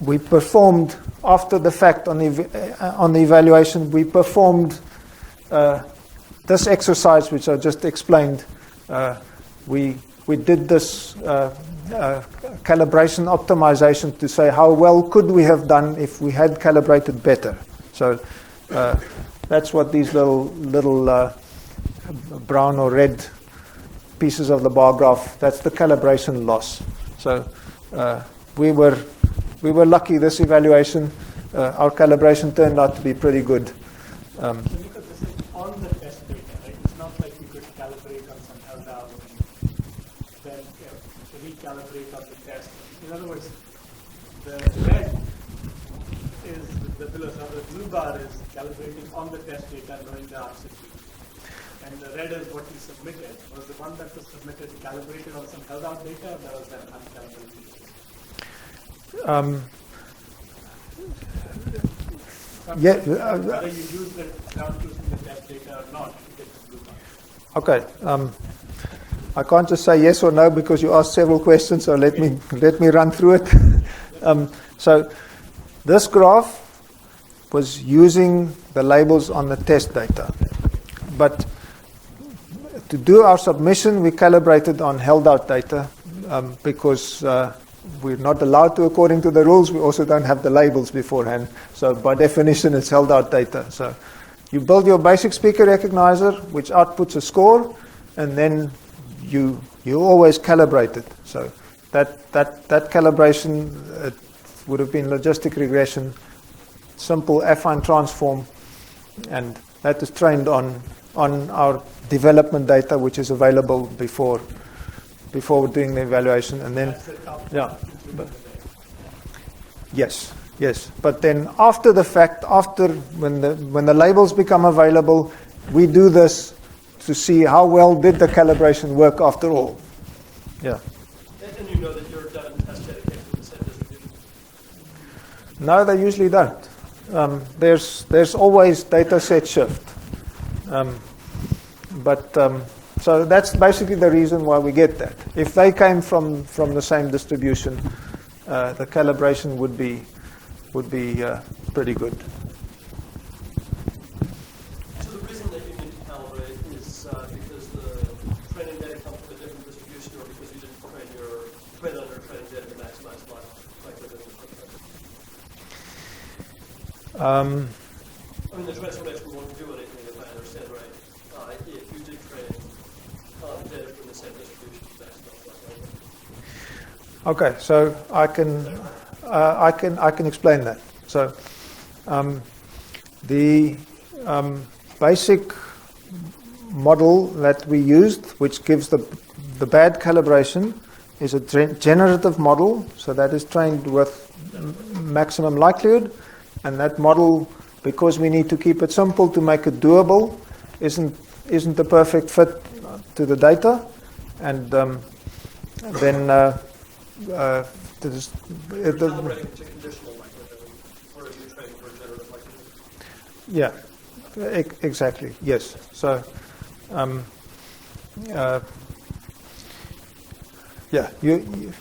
we performed after the fact on the evaluation. We performed this exercise, which I just explained. We did this calibration optimization to say how well could we have done if we had calibrated better. So that's what these little brown or red pieces of the bar graph, that's the calibration loss. So we were lucky this evaluation. Our calibration turned out to be pretty good. So Niko, this is on the test data, right? It's not like you could calibrate on some algorithm and then recalibrate on the test. In other words, the red is the blue bar is calibrating on the test data knowing the answer key. And the red is what you submitted. Was the one that was submitted calibrated on some held out data, or that was an uncalibrated data? Yeah. Whether you use the without using the test data or not, you get the blue bar. Okay. I can't just say yes or no because you asked several questions. So let me run through it. So this graph was using the labels on the test data, but to do our submission, we calibrated on held out data because we're not allowed to according to the rules. We also don't have the labels beforehand. So by definition, it's held out data. So you build your basic speaker recognizer, which outputs a score, and then you always calibrate it. So that calibration would have been logistic regression, simple affine transform, and that is trained on our development data, which is available before we're doing the evaluation. And then yes. But then after the fact, when the labels become available, we do this to see how well did the calibration work after all. Yeah. And you know that your test data came from the same distribution? No, they usually don't. There's always data set shift. But So that's basically the reason why we get that. If they came from the same distribution, the calibration would be pretty good. So the reason that you need to calibrate is because the training data come from a different distribution, or because you didn't train on your training data to maximize likelihood of equipment? I mean, the transformation won't do anything, if I understand right. If you did train data from the same distribution to maximize likelihood. Okay, so I can explain that. So the basic model that we used, which gives the bad calibration, is a generative model. So that is trained with maximum likelihood, and that model, because we need to keep it simple to make it doable, isn't the perfect fit to the data, and then Calibrating to conditional likelihood, or are you training for generative likelihood? yeah, exactly. Yes. So yeah, you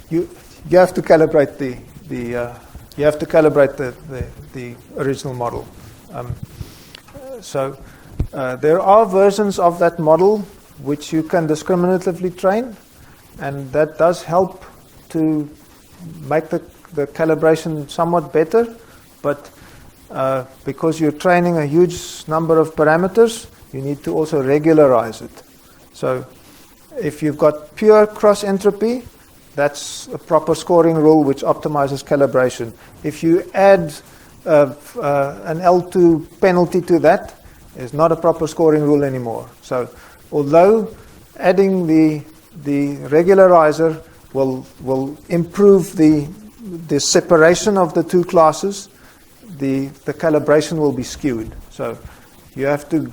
have to calibrate the original model. So there are versions of that model which you can discriminatively train, and that does help to make the calibration somewhat better, but because you're training a huge number of parameters, you need to also regularize it. So if you've got pure cross-entropy, that's a proper scoring rule which optimizes calibration. If you add an L2 penalty to that, it's not a proper scoring rule anymore. So although adding the regularizer will improve the separation of the two classes, the calibration will be skewed. So you have to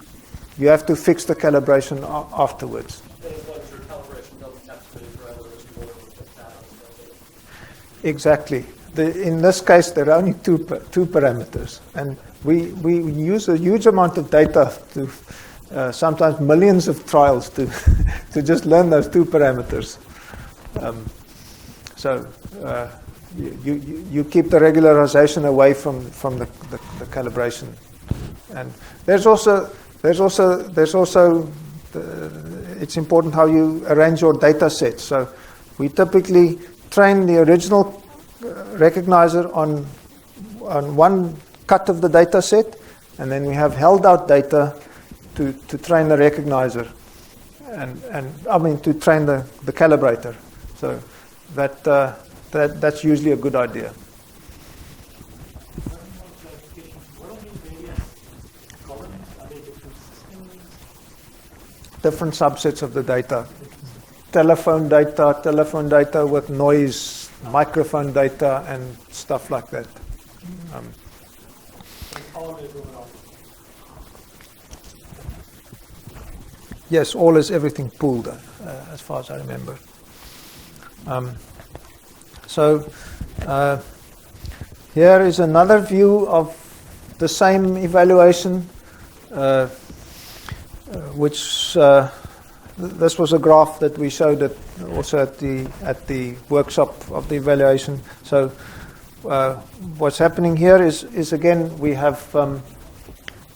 fix the calibration afterwards. And as long as your calibration doesn't capture any parameters, you won't put that on the data. Exactly. In this case, there are only two parameters, and we use a huge amount of data to sometimes millions of trials to to just learn those two parameters. So you keep the regularization away from the calibration, and there's also it's important how you arrange your data sets. So we typically train the original recognizer on one cut of the data set, and then we have held out data to train the recognizer, and I mean to train the calibrator. So that's usually a good idea. What are the various columns? Are they different systems? Different subsets of the data. Telephone data with noise, microphone data, and stuff like that. All is overall. Yes, all is everything pooled, as far as I remember. So here is another view of the same evaluation, which this was a graph that we showed also at the workshop of the evaluation. So what's happening here is again we have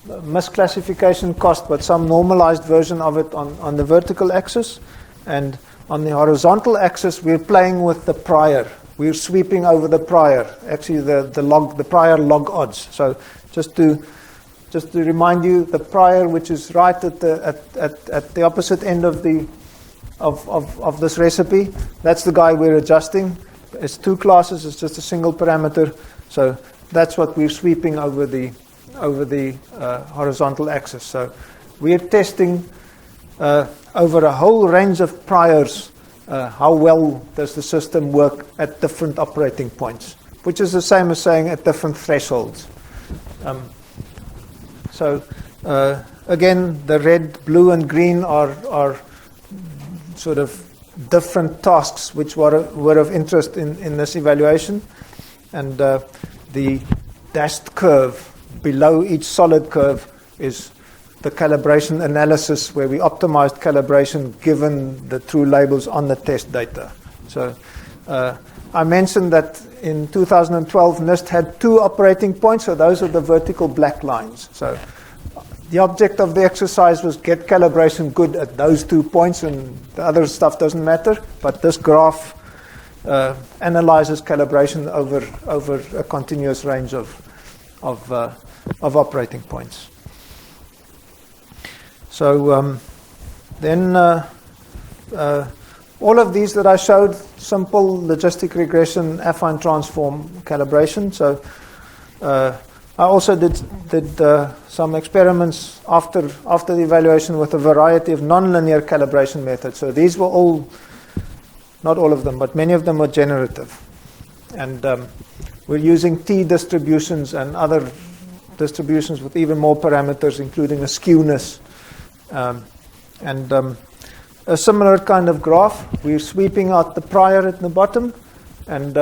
misclassification cost, but some normalized version of it on the vertical axis, and on the horizontal axis we're playing with the prior. We're sweeping over the prior, actually the prior log odds. So just to remind you, the prior, which is right at the opposite end of this recipe, that's the guy we're adjusting. It's two classes, it's just a single parameter. So that's what we're sweeping over the horizontal axis. So we're testing over a whole range of priors how well does the system work at different operating points, which is the same as saying at different thresholds. So again, the red, blue, and green are sort of different tasks which were of interest in this evaluation, and the dashed curve below each solid curve is the calibration analysis where we optimized calibration given the true labels on the test data. So I mentioned that in 2012 NIST had 2 operating points, so those are the vertical black lines. So the object of the exercise was get calibration good at those 2 points, and the other stuff doesn't matter, but this graph analyzes calibration over a continuous range of operating points. So then all of these that I showed, simple logistic regression, affine transform calibration. So I also did some experiments after the evaluation with a variety of nonlinear calibration methods. So these were all, not all of them, but many of them were generative. And we're using T distributions and other distributions with even more parameters, including a skewness. A similar kind of graph. We're sweeping out the prior at the bottom, and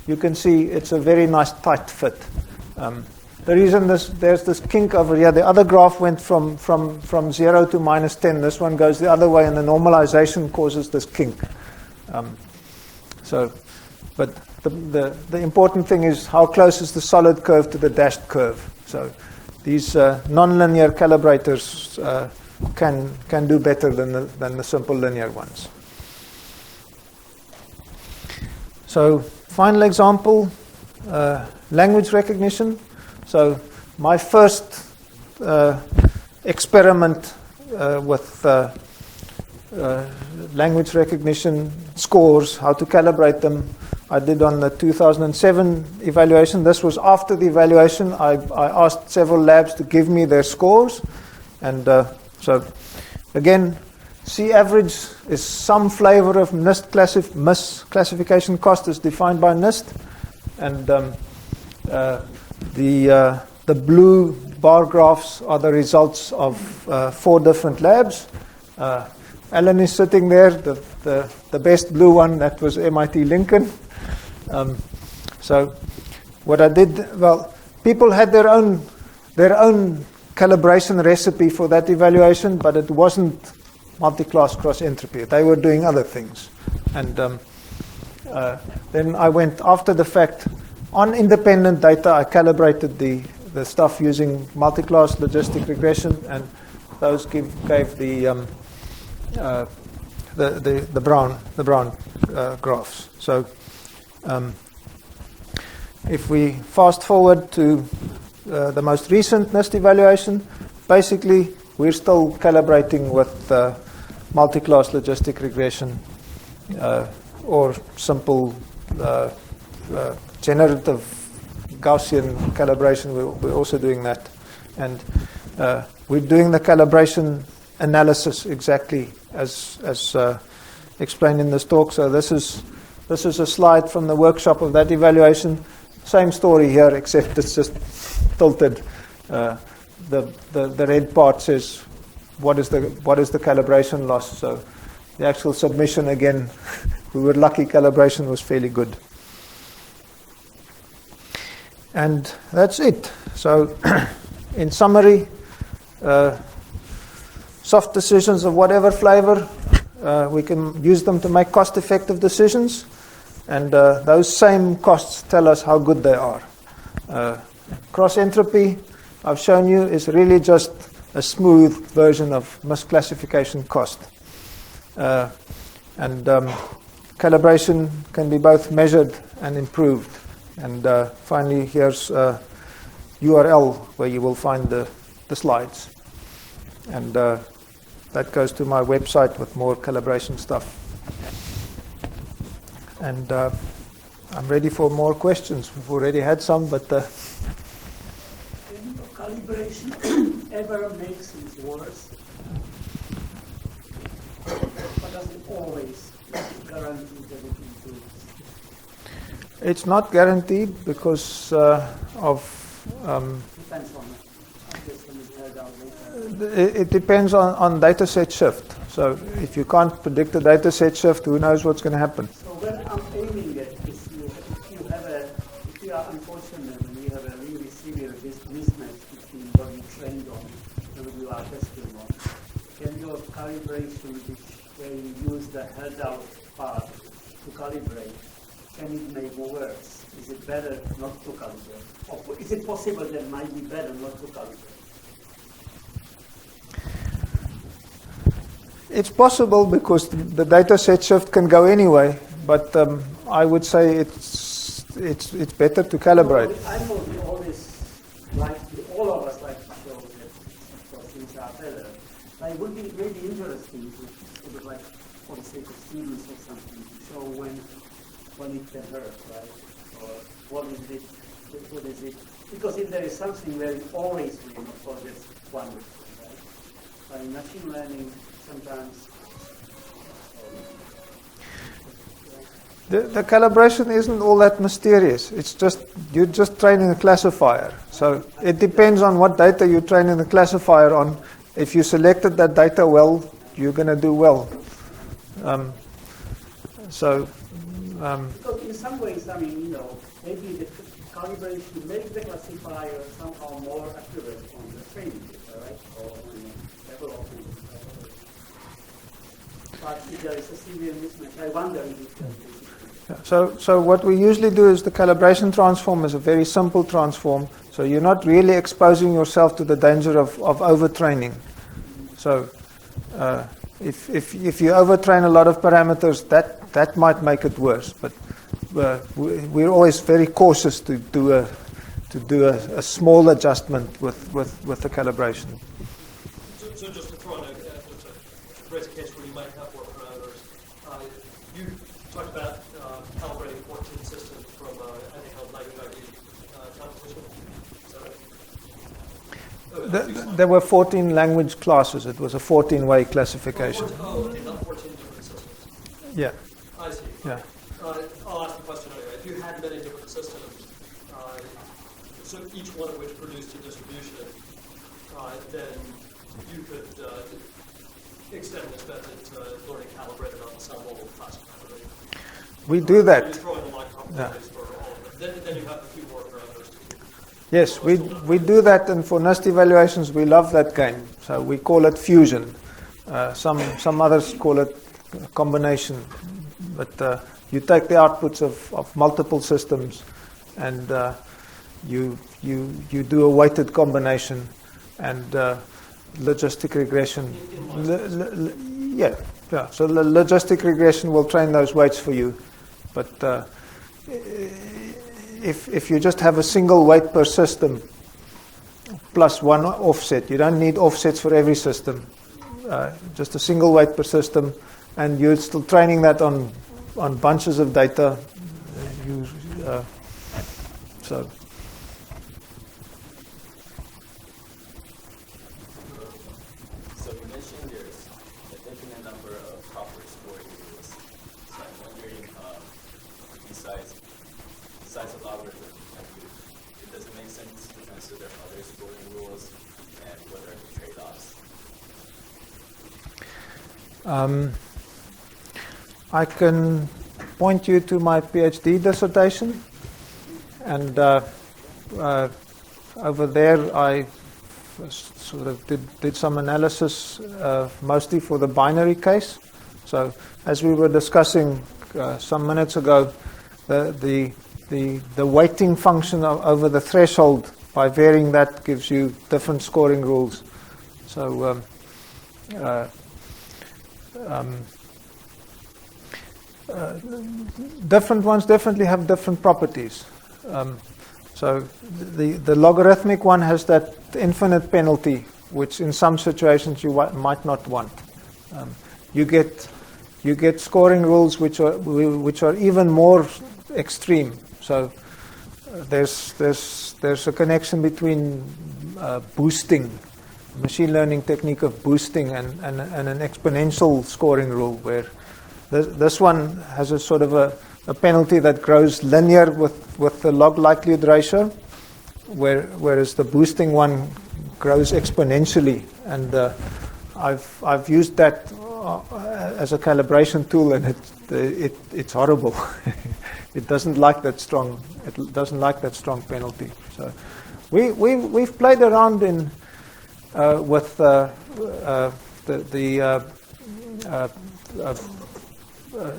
you can see it's a very nice tight fit. The reason there's this kink over here, the other graph went from 0 to -10. This one goes the other way, and the normalization causes this kink. But the important thing is how close is the solid curve to the dashed curve. So these nonlinear calibrators can do better than the simple linear ones. So final example, language recognition. So my first experiment with language recognition scores, how to calibrate them, I did on the 2007 evaluation. This was after the evaluation. I asked several labs to give me their scores, and so again, C average is some flavor of NIST misclassification cost as defined by NIST, and the blue bar graphs are the results of 4 different labs. Alan is sitting there, the best blue one, that was MIT Lincoln. So what I did, well, people had their own calibration recipe for that evaluation, but it wasn't multiclass cross-entropy. They were doing other things. And then I went after the fact, on independent data, I calibrated the stuff using multiclass logistic regression, and those gave the brown graphs. So if we fast forward to the most recent NIST evaluation, basically we're still calibrating with multiclass logistic regression or simple generative Gaussian calibration. We're also doing that, and we're doing the calibration analysis exactly as explained in this talk. So this is a slide from the workshop of that evaluation. Same story here, except it's just tilted. The red part says what is the calibration loss. So the actual submission, again, we were lucky. Calibration was fairly good. And that's it. So in summary, soft decisions of whatever flavor, we can use them to make cost-effective decisions, and those same costs tell us how good they are. Cross-entropy, I've shown you, is really just a smooth version of misclassification cost. And calibration can be both measured and improved. And finally, here's a URL where you will find the slides. And that goes to my website with more calibration stuff. And I'm ready for more questions. We've already had some, but... Can calibration ever makes things worse? But doesn't always guarantee that it improves? It's not guaranteed because of... Depends on it. It depends on data set shift. So if you can't predict the data set shift, who knows what's going to happen? So when I'm aiming at this, if you are unfortunate and you have a really severe mismatch between what you trained on you are testing on, can your calibration, where you use the held out part to calibrate, can it make worse? Is it better not to calibrate? Or is it possible that it might be better not to calibrate? It's possible because the data set shift can go anyway, but I would say it's better to calibrate. No, I know we always like, all of us like to show that things are better. But it would be really interesting to sort of like, for the sake of students or something, to show when it can hurt, right? Or what is it? Because if there is something where you always win, of course that's wonderful, right? But in machine learning, sometimes. The calibration isn't all that mysterious. It's just, you're just training a classifier. So it depends on what data you're training the classifier on. If you selected that data well, you're going to do well. Because in some ways, I mean, maybe the calibration makes the classifier somehow more accurate on the training data, right? Or on the development. But if there is a severe mismatch, I wonder if it can be. So what we usually do is the calibration transform is a very simple transform. So you're not really exposing yourself to the danger of overtraining. So if you overtrain a lot of parameters, that might make it worse. But we're always very cautious to do a small adjustment with the calibration. So just to throw in just to raise a case where you might have more parameters, you talked about calibrating 14 systems from I think a language competition. So, There were 14 language classes. It was a 14-way classification. Oh, okay, not 14 different systems. Yeah. I see. Yeah. I'll ask the question anyway. If you had many different systems, so each one of which produced a distribution, then you could extend this method to learning calibrated ensemble classifier. We do that. You throw in the line probabilities for all of them. Then you have a few more parameters to keep. Yes, we do that, and for NIST evaluations, we love that game. So we call it fusion. Some others call it combination. But you take the outputs of multiple systems, and you do a weighted combination, and logistic regression. Yeah. So the logistic regression will train those weights for you, but if you just have a single weight per system plus one offset, you don't need offsets for every system. Just a single weight per system, and you're still training that on bunches of data. So. So you mentioned there's a definite number of proper scoring rules. So I'm wondering, besides the logarithm, does it make sense to consider other scoring rules, and what are the trade-offs? I can point you to my PhD dissertation, and over there I sort of did some analysis, mostly for the binary case. So as we were discussing some minutes ago, the weighting function over the threshold, by varying that, gives you different scoring rules. So different ones definitely have different properties. So the logarithmic one has that infinite penalty, which in some situations you might not want. You get scoring rules which are even more extreme. So there's a connection between boosting, machine learning technique of boosting, and an exponential scoring rule, where this one has a sort of a penalty that grows linear with the log likelihood ratio, whereas the boosting one grows exponentially. And I've used that as a calibration tool, and it's horrible. It doesn't like that strong. It doesn't like that strong penalty. So we've played around with the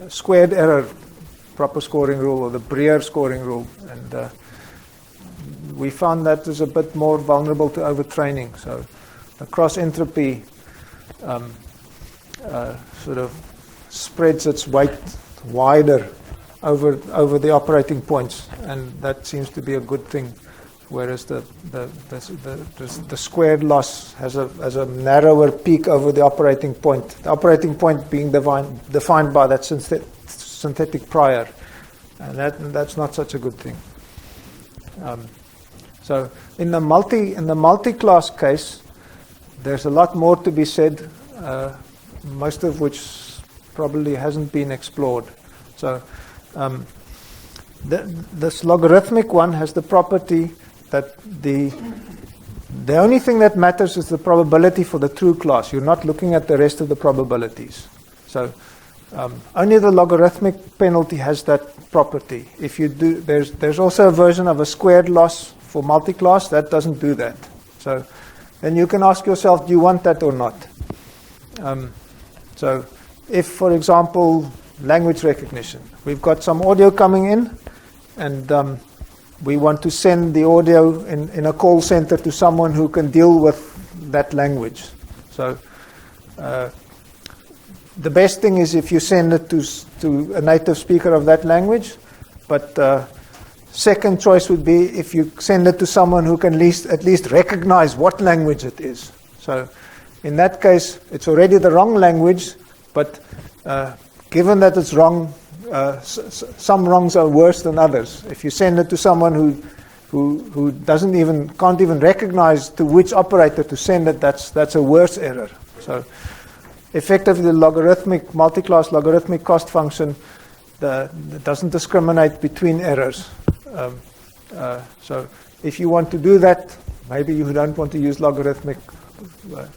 squared error proper scoring rule, or the Breer scoring rule, and we found that is a bit more vulnerable to overtraining. So the cross-entropy sort of spreads its weight wider over the operating points, and that seems to be a good thing. Whereas the squared loss has a narrower peak over the operating point. The operating point being defined by that synthetic prior, and that's not such a good thing. So in the multi-class case, there's a lot more to be said, most of which probably hasn't been explored. So this logarithmic one has the property that the only thing that matters is the probability for the true class. You're not looking at the rest of the probabilities. So only the logarithmic penalty has that property. If you do, there's also a version of a squared loss for multi-class that doesn't do that. So then you can ask yourself, do you want that or not? So if, for example, language recognition, we've got some audio coming in, and we want to send the audio in a call center to someone who can deal with that language. So the best thing is if you send it to a native speaker of that language, but second choice would be if you send it to someone who can at least recognize what language it is. So in that case, it's already the wrong language, but given that it's wrong, some wrongs are worse than others. If you send it to someone who can't even recognize to which operator to send it, that's a worse error. So effectively, the multi-class logarithmic cost function doesn't discriminate between errors. So if you want to do that, maybe you don't want to use logarithmic.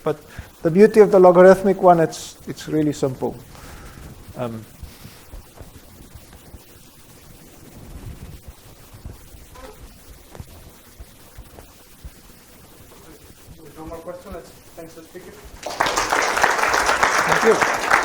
But the beauty of the logarithmic one, it's really simple. No more questions. Thanks for speaking. Thank you.